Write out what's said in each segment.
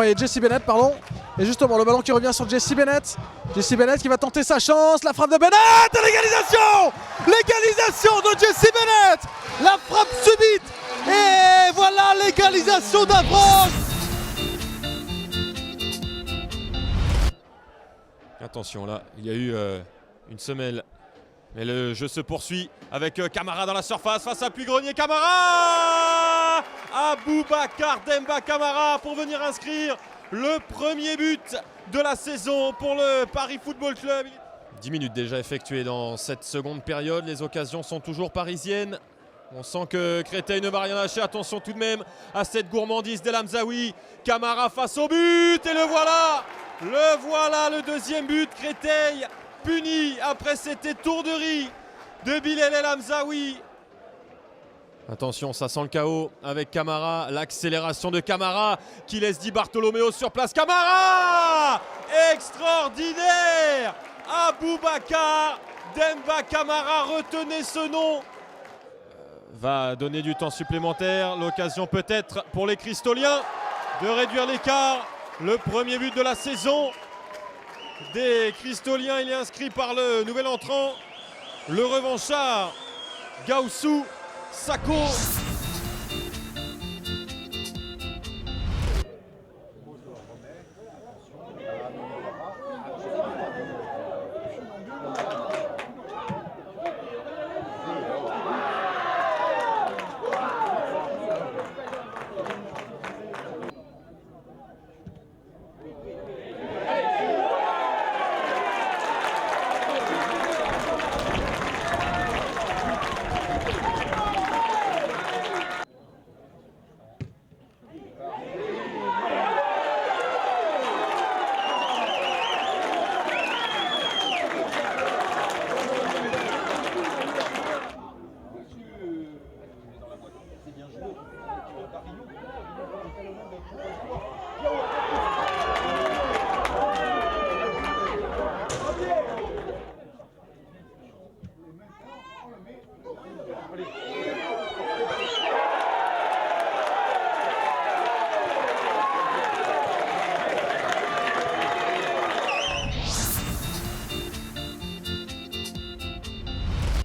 et Jesse Bennett, pardon. Et justement, le ballon qui revient sur Jesse Bennett. Jesse Bennett qui va tenter sa chance. La frappe de Bennett et l'égalisation. L'égalisation de Jesse Bennett. La frappe subite. Et voilà l'égalisation d'Avranches. Attention là, il y a eu une semelle. Mais le jeu se poursuit avec Camara dans la surface face à Puy-Grenier. Camara, Aboubacar Demba Camara pour venir inscrire le premier but de la saison pour le Paris Football Club. 10 minutes déjà effectuées dans cette seconde période. Les occasions sont toujours parisiennes. On sent que Créteil ne va rien lâcher. Attention tout de même à cette gourmandise d'El Hamzaoui. Camara face au but et le voilà le deuxième but. Créteil puni après cette étourderie de Bilal El Hamzaoui. Attention, ça sent le chaos avec Camara, l'accélération de Camara qui laisse Di Bartolomeo sur place. Camara, extraordinaire. Aboubacar Demba Camara, retenez ce nom. Va donner du temps supplémentaire, l'occasion peut-être pour les Cristoliens de réduire l'écart. Le premier but de la saison des Cristoliens, il est inscrit par le nouvel entrant, le revanchard Gaussou Sako.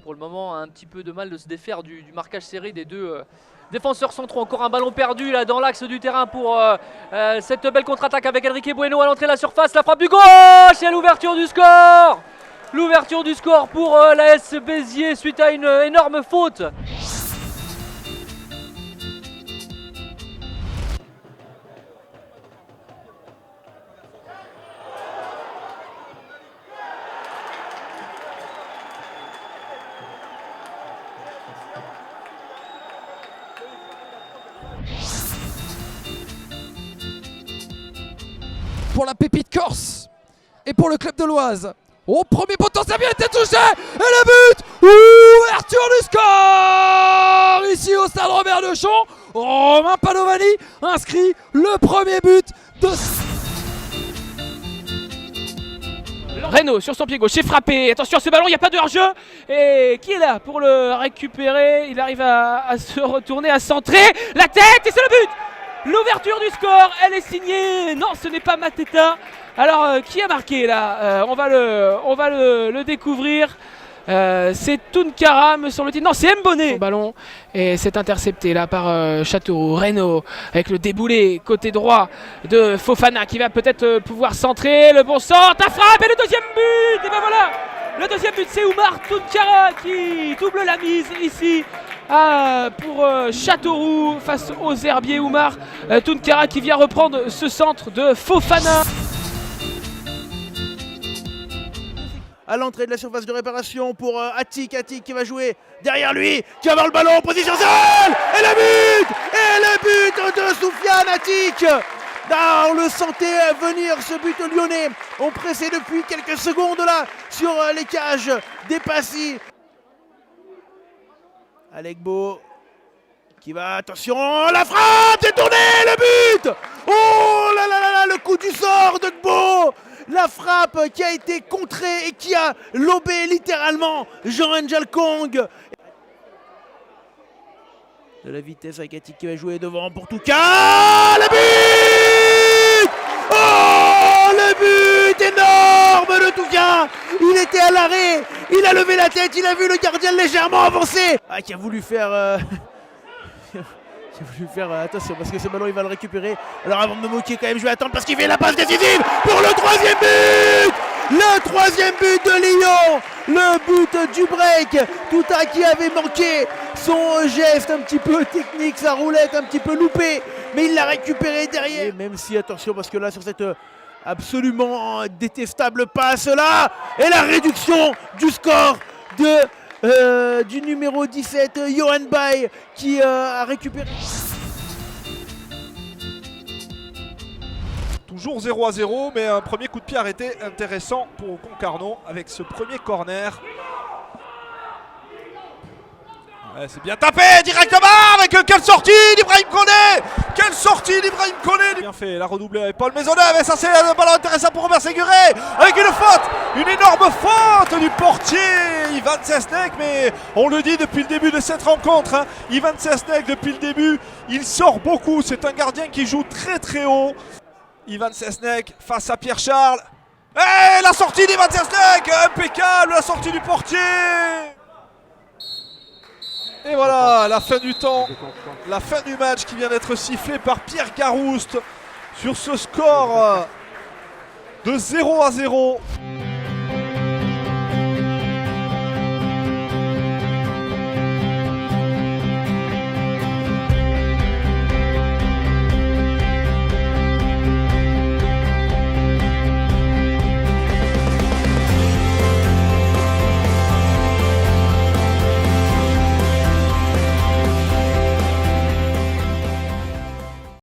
Pour le moment, un petit peu de mal de se défaire du marquage serré des deux défenseurs centraux. Encore un ballon perdu là dans l'axe du terrain pour cette belle contre-attaque avec Enrique Bueno à l'entrée de la surface. La frappe du gauche et l'ouverture du score. L'ouverture du score pour l'AS Béziers suite à une énorme faute. Pour la pépite corse et pour le club de l'Oise. Au premier poteau, ça vient été touché. Et le but. Ouverture du score ici au stade Robert Deschamps. Romain Padovani inscrit le premier but de... Reynaud sur son pied gauche, c'est frappé. Attention à ce ballon, il n'y a pas de hors-jeu. Et qui est là pour le récupérer? Il arrive à se retourner, à centrer. La tête et c'est le but. L'ouverture du score, elle est signée. Non, ce n'est pas Mateta. Alors, qui a marqué là? On va le découvrir. C'est Tounkara, me semble-t-il. Non, c'est Mbonné. Ballon et c'est intercepté là par Châteauroux. Reynaud avec le déboulé côté droit de Fofana qui va peut-être pouvoir centrer. Le bon centre, la frappe et le deuxième but. Et ben voilà, le deuxième but, c'est Oumar Tounkara qui double la mise ici. Pour Châteauroux face aux Herbiers. Oumar Tounkara qui vient reprendre ce centre de Fofana. À l'entrée de la surface de réparation pour Attic qui va jouer derrière lui, qui va avoir le ballon en position seule. Et le but de Soufiane Attic. Ah, on le sentait venir, ce but lyonnais. On pressait depuis quelques secondes là sur les cages des Passy. Alegbo qui va, attention, la frappe détournée, le but. Oh là là là là, le coup du sort de Gbo. La frappe qui a été contrée et qui a lobé littéralement Jean-Angel Kong. De la vitesse avec Attic qui va jouer devant pour Touka. Le but énorme de Touquin. Il était à l'arrêt, il a levé la tête, il a vu le gardien légèrement avancer. Ah, qui a voulu faire... qui a voulu faire attention parce que ce ballon il va le récupérer. Alors avant de me moquer quand même, je vais attendre parce qu'il fait la passe décisive pour le troisième but. Le troisième but de Lyon, le but du break. Touta qui avait manqué son geste un petit peu technique, sa roulette un petit peu loupée, mais il l'a récupéré derrière. Et même si, attention, parce que là sur cette absolument détestable passe là, et la réduction du score du numéro 17, Yohan Bay, qui a récupéré. Toujours 0-0, mais un premier coup de pied arrêté intéressant pour Concarneau avec ce premier corner. Ouais, c'est bien tapé directement avec quelle sortie d'Ibrahim Koné. Quelle sortie d'Ibrahim Koné. Bien fait, la redoublée avec Paul Maisonneuve. Et ça c'est un ballon intéressant pour Robert Séguré. Avec une faute, une énorme faute du portier Ivan Cesnek. Mais on le dit depuis le début de cette rencontre, hein, Ivan Cesnek depuis le début, il sort beaucoup. C'est un gardien qui joue très très haut. Ivan Cesnek face à Pierre Charles. Et la sortie d'Ivan Cesnek, impeccable, la sortie du portier. Et voilà, la fin du temps, la fin du match qui vient d'être sifflée par Pierre Garouste sur ce score de 0-0.